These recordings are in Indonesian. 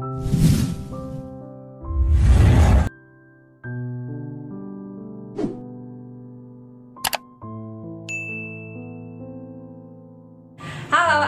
Halo,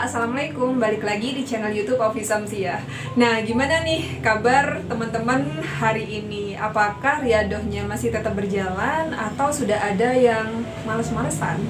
assalamualaikum. Balik lagi di channel YouTube Ovi Samsiah. Nah, gimana nih kabar teman-teman hari ini? Apakah riadohnya masih tetap berjalan atau sudah ada yang males-malesan?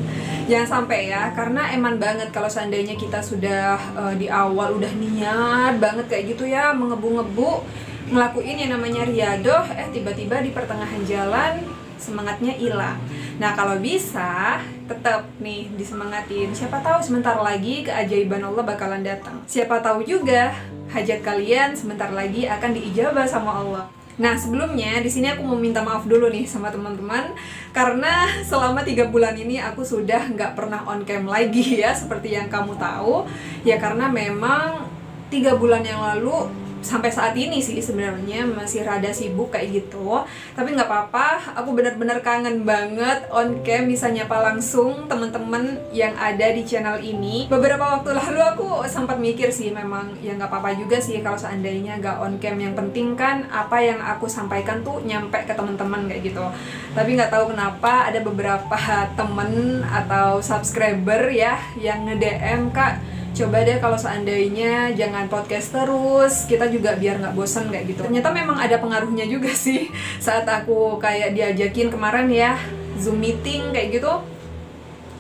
Jangan sampai ya, karena eman banget kalau seandainya kita sudah di awal udah niat banget kayak gitu ya, mengebu-ngebu ngelakuin yang namanya riadoh, tiba-tiba di pertengahan jalan semangatnya hilang. Nah, kalau bisa tetap nih disemangatin. Siapa tahu sebentar lagi keajaiban Allah bakalan datang. Siapa tahu juga hajat kalian sebentar lagi akan diijabah sama Allah. Nah, sebelumnya di sini aku mau minta maaf dulu nih sama teman-teman karena selama 3 bulan ini aku sudah nggak pernah on cam lagi ya, seperti yang kamu tahu. Ya karena memang 3 bulan yang lalu sampai saat ini sih sebenarnya masih rada sibuk kayak gitu. Tapi nggak apa-apa, aku benar-benar kangen banget on cam bisa nyapa langsung teman-teman yang ada di channel ini. Beberapa waktu lalu aku sempat mikir sih, memang ya nggak apa-apa juga sih kalau seandainya nggak on cam. Yang penting kan apa yang aku sampaikan tuh nyampe ke teman-teman kayak gitu. Tapi nggak tahu kenapa ada beberapa temen atau subscriber ya yang nge-DM, "Kak, coba deh kalau seandainya jangan podcast terus, kita juga biar nggak bosan," kayak gitu. Ternyata memang ada pengaruhnya juga sih. Saat aku kayak diajakin kemarin ya Zoom meeting kayak gitu,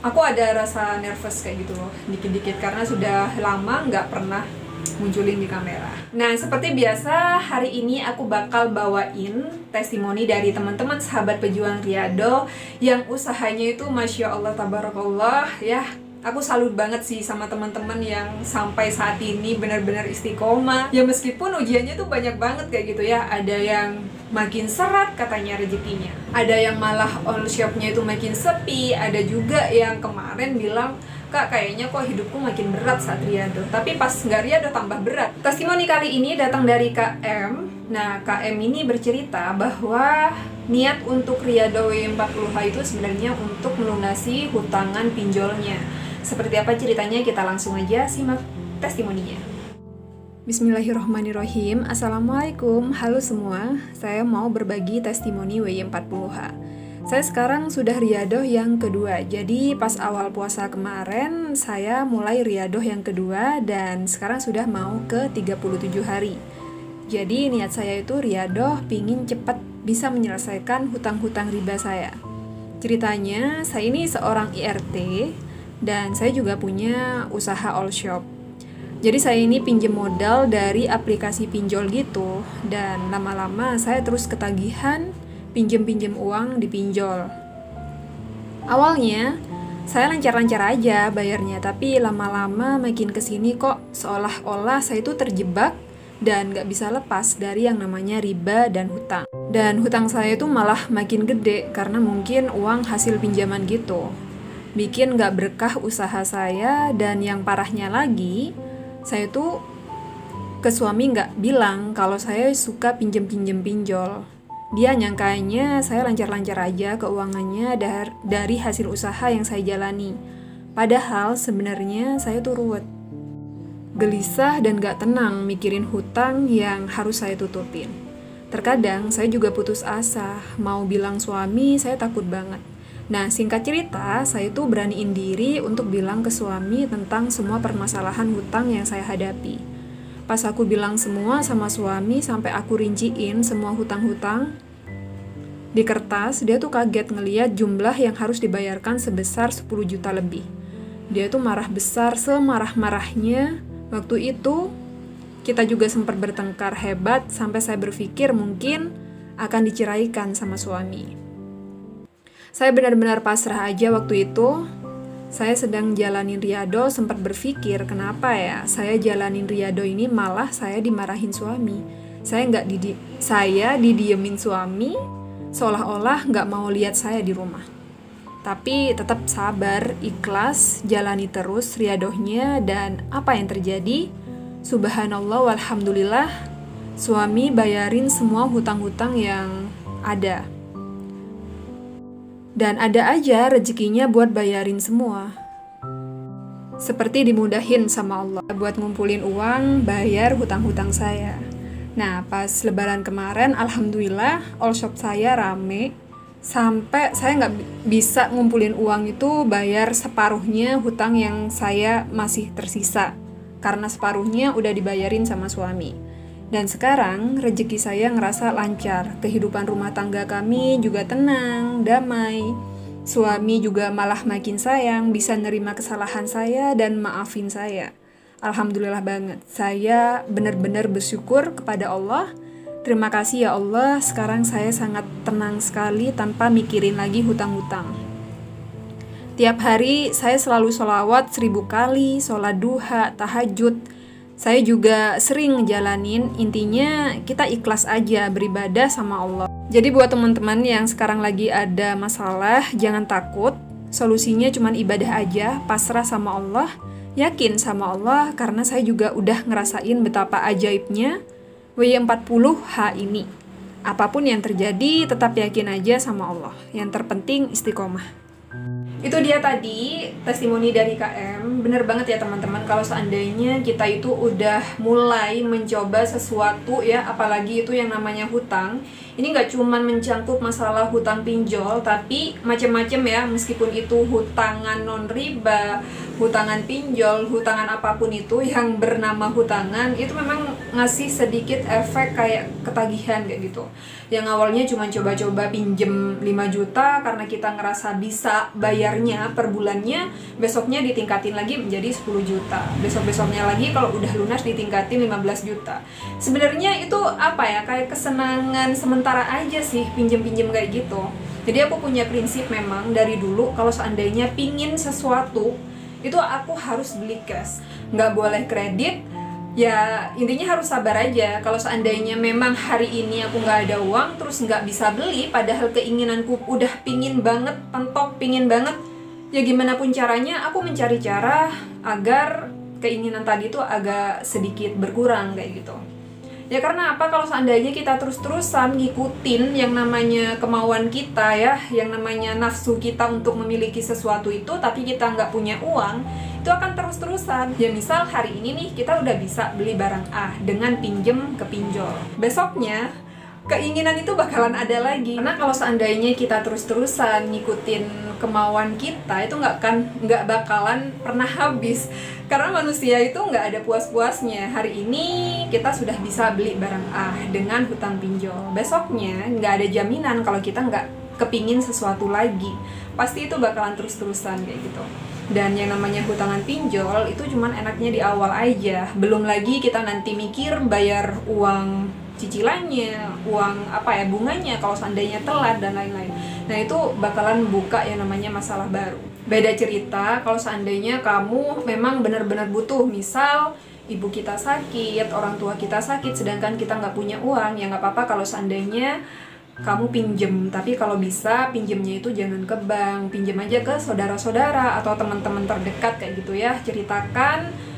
aku ada rasa nervous kayak gitu loh, dikit-dikit, karena sudah lama nggak pernah munculin di kamera. Nah, seperti biasa hari ini aku bakal bawain testimoni dari teman-teman sahabat pejuang riadoh yang usahanya itu Masya Allah Tabarakallah ya. Aku salut banget sih sama teman-teman yang sampai saat ini benar-benar istiqomah. Ya meskipun ujiannya tuh banyak banget kayak gitu ya. Ada yang makin serat katanya rezekinya. Ada yang malah on shopnya itu makin sepi. Ada juga yang kemarin bilang, "Kak, kayaknya kok hidupku makin berat saat riadoh." Tapi pas nggak riadoh tambah berat. Testimoni kali ini datang dari KM. Nah, KM ini bercerita bahwa niat untuk riadoh W40H itu sebenarnya untuk melunasi hutangan pinjolnya. Seperti apa ceritanya, kita langsung aja simak testimoninya. Bismillahirrohmanirrohim. Assalamualaikum, halo semua. Saya mau berbagi testimoni W40H. Saya sekarang sudah riadoh yang kedua. Jadi pas awal puasa kemarin saya mulai riadoh yang kedua dan sekarang sudah mau ke 37 hari. Jadi niat saya itu riadoh pingin cepat bisa menyelesaikan hutang-hutang riba saya. Ceritanya, saya ini seorang IRT dan saya juga punya usaha all shop. Jadi saya ini pinjem modal dari aplikasi pinjol gitu, dan lama-lama saya terus ketagihan pinjem-pinjem uang di pinjol. Awalnya saya lancar-lancar aja bayarnya, tapi lama-lama makin kesini kok seolah-olah saya itu terjebak dan gak bisa lepas dari yang namanya riba dan hutang. Dan hutang saya itu malah makin gede karena mungkin uang hasil pinjaman gitu. Bikin gak berkah usaha saya, dan yang parahnya lagi, saya tuh ke suami gak bilang kalau saya suka pinjem-pinjem pinjol. Dia nyangkanya saya lancar-lancar aja keuangannya dari hasil usaha yang saya jalani. Padahal sebenarnya saya tuh ruwet, gelisah dan gak tenang mikirin hutang yang harus saya tutupin. Terkadang saya juga putus asa, mau bilang suami saya takut banget. Nah, singkat cerita, saya tuh beraniin diri untuk bilang ke suami tentang semua permasalahan hutang yang saya hadapi. Pas aku bilang semua sama suami, sampai aku rinciin semua hutang-hutang di kertas, dia tuh kaget ngeliat jumlah yang harus dibayarkan sebesar 10 juta lebih. Dia tuh marah besar, semarah-marahnya. Waktu itu, kita juga sempat bertengkar hebat, sampai saya berpikir mungkin akan diceraikan sama suami. Saya benar-benar pasrah aja waktu itu. Saya sedang jalanin riadoh, sempat berpikir kenapa ya saya jalanin riadoh ini malah saya dimarahin suami. Saya didiemin suami, seolah-olah nggak mau lihat saya di rumah. Tapi tetap sabar, ikhlas, jalani terus riadohnya, dan apa yang terjadi? Subhanallah walhamdulillah, suami bayarin semua hutang-hutang yang ada. Dan ada aja rezekinya buat bayarin semua. Seperti dimudahin sama Allah buat ngumpulin uang bayar hutang-hutang saya. Nah, pas lebaran kemarin, alhamdulillah all shop saya rame. Sampai saya nggak bisa ngumpulin uang itu bayar separuhnya hutang yang saya masih tersisa. Karena separuhnya udah dibayarin sama suami. Dan sekarang rezeki saya ngerasa lancar. Kehidupan rumah tangga kami juga tenang, damai. Suami juga malah makin sayang, bisa nerima kesalahan saya dan maafin saya. Alhamdulillah banget. Saya benar-benar bersyukur kepada Allah. Terima kasih ya Allah, sekarang saya sangat tenang sekali tanpa mikirin lagi hutang-hutang. Tiap hari saya selalu sholawat 1000 kali, sholat duha, tahajud. Saya juga sering ngejalanin, intinya kita ikhlas aja beribadah sama Allah. Jadi buat teman-teman yang sekarang lagi ada masalah, jangan takut. Solusinya cuma ibadah aja, pasrah sama Allah. Yakin sama Allah karena saya juga udah ngerasain betapa ajaibnya W40H ini. Apapun yang terjadi, tetap yakin aja sama Allah. Yang terpenting istiqomah. Itu dia tadi testimoni dari KM. Bener banget ya teman-teman, kalau seandainya kita itu udah mulai mencoba sesuatu ya, apalagi itu yang namanya hutang. Ini nggak cuman mencangkup masalah hutang pinjol, tapi macam-macam ya, meskipun itu hutangan non riba, hutangan pinjol, hutangan apapun itu yang bernama hutangan, itu memang ngasih sedikit efek kayak ketagihan kayak gitu. Yang awalnya cuma coba-coba pinjem 5 juta karena kita ngerasa bisa bayarnya per bulannya, besoknya ditingkatin lagi menjadi 10 juta. Besok-besoknya lagi kalau udah lunas ditingkatin 15 juta. Sebenarnya itu apa ya, kayak kesenangan sementara aja sih pinjem-pinjem kayak gitu. Jadi aku punya prinsip memang dari dulu, kalau seandainya pingin sesuatu itu aku harus beli cash, nggak boleh kredit. Ya intinya harus sabar aja. Kalau seandainya memang hari ini aku nggak ada uang terus nggak bisa beli, padahal keinginanku udah pingin banget, pentok pingin banget, ya gimana pun caranya aku mencari cara agar keinginan tadi tuh agak sedikit berkurang kayak gitu. Ya karena apa, kalau seandainya kita terus-terusan ngikutin yang namanya kemauan kita ya, yang namanya nafsu kita untuk memiliki sesuatu itu, tapi kita nggak punya uang, itu akan terus-terusan. Ya misal hari ini nih kita udah bisa beli barang A dengan pinjem ke pinjol, besoknya keinginan itu bakalan ada lagi. Karena kalau seandainya kita terus-terusan ngikutin kemauan kita, itu nggak bakalan pernah habis. Karena manusia itu nggak ada puas-puasnya. Hari ini kita sudah bisa beli barang A dengan hutang pinjol, besoknya nggak ada jaminan kalau kita nggak kepingin sesuatu lagi. Pasti itu bakalan terus-terusan kayak gitu. Dan yang namanya hutangan pinjol itu cuman enaknya di awal aja. Belum lagi kita nanti mikir bayar uang cicilannya, uang bunganya kalau seandainya telat dan lain-lain. Nah itu bakalan buka yang namanya masalah baru. Beda cerita kalau seandainya kamu memang benar-benar butuh, misal ibu kita sakit, orang tua kita sakit, sedangkan kita nggak punya uang, ya nggak apa-apa kalau seandainya kamu pinjem. Tapi kalau bisa pinjemnya itu jangan ke bank, pinjem aja ke saudara-saudara atau teman-teman terdekat kayak gitu ya. Ceritakan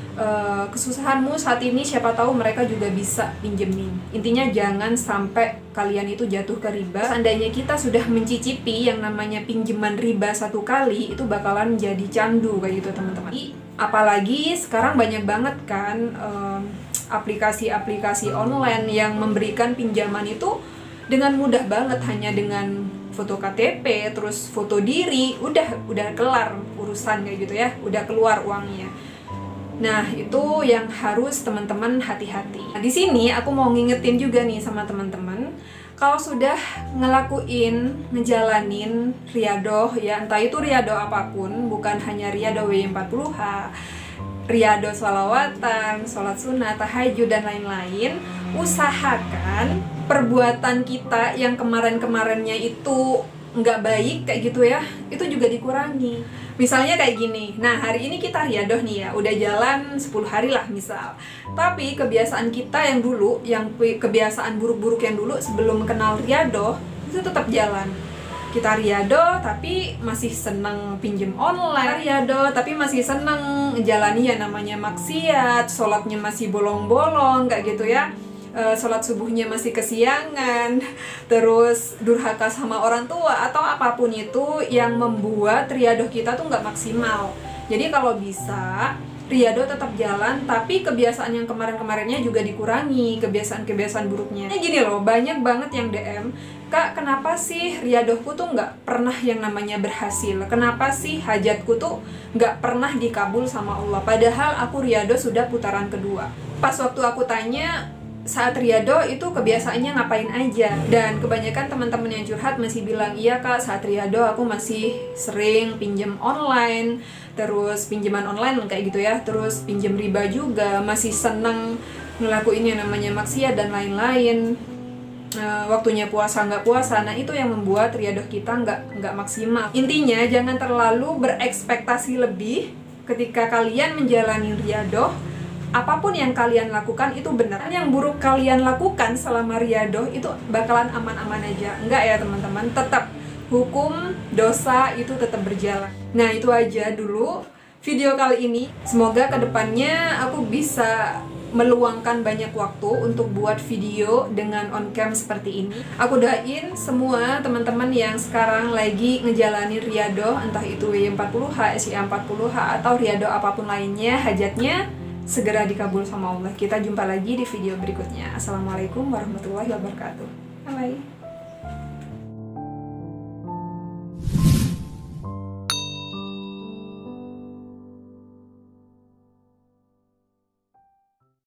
kesusahanmu saat ini, siapa tahu mereka juga bisa pinjemin. Intinya jangan sampai kalian itu jatuh ke riba. Seandainya kita sudah mencicipi yang namanya pinjaman riba satu kali, itu bakalan jadi candu kayak gitu teman-teman. Apalagi sekarang banyak banget kan aplikasi-aplikasi online yang memberikan pinjaman itu dengan mudah banget, hanya dengan foto KTP terus foto diri, udah kelar urusan kayak gitu ya, udah keluar uangnya. Nah, itu yang harus teman-teman hati-hati. Nah, di sini aku mau ngingetin juga nih sama teman-teman, kalau sudah ngejalanin riyadoh ya, entah itu riyadoh apapun, bukan hanya riyadoh W40H, riyadoh sholawatan, sholat sunnah, tahajud dan lain-lain, usahakan perbuatan kita yang kemarin-kemarinnya itu nggak baik kayak gitu ya, itu juga dikurangi. Misalnya kayak gini, nah hari ini kita riyadoh nih ya, udah jalan 10 hari lah misal. Tapi kebiasaan kita yang dulu, yang kebiasaan buruk-buruk yang dulu sebelum kenal riyadoh, itu tetap jalan. Kita riyadoh tapi masih seneng pinjem online, riyadoh tapi masih seneng jalani ya namanya maksiat, sholatnya masih bolong-bolong kayak gitu ya. Sholat subuhnya masih kesiangan, terus durhaka sama orang tua atau apapun itu yang membuat riyadoh kita tuh nggak maksimal. Jadi kalau bisa Riyadhah tetap jalan, tapi kebiasaan yang kemarin-kemarinnya juga dikurangi, kebiasaan-kebiasaan buruknya. Gini loh, banyak banget yang DM, Kak, kenapa sih Riyadhahku tuh nggak pernah yang namanya berhasil? Kenapa sih hajatku tuh nggak pernah dikabul sama Allah? Padahal aku Riyadhah sudah putaran kedua. Pas waktu aku tanya, saat Riyadhah itu kebiasaannya ngapain aja, dan kebanyakan teman-teman yang curhat masih bilang, iya Kak, saat Riyadhah aku masih sering pinjam online, terus pinjaman online kayak gitu ya, terus pinjam riba juga, masih seneng ngelakuin yang namanya maksiat dan lain-lain. Waktunya puasa nggak puasa, nah itu yang membuat Riyadhah kita nggak maksimal. Intinya jangan terlalu berekspektasi lebih ketika kalian menjalani Riyadhah. Apapun yang kalian lakukan itu benar. Yang buruk kalian lakukan selama Riyadhah itu bakalan aman-aman aja. Enggak ya teman-teman, tetap hukum dosa itu tetap berjalan. Nah itu aja dulu video kali ini. Semoga kedepannya aku bisa meluangkan banyak waktu untuk buat video dengan on cam seperti ini. Aku doain semua teman-teman yang sekarang lagi ngejalanin Riyadhah, entah itu W40H, SIA40H, atau Riyadhah apapun lainnya, hajatnya segera dikabul sama Allah. Kita jumpa lagi di video berikutnya. Assalamualaikum warahmatullahi wabarakatuh. Bye.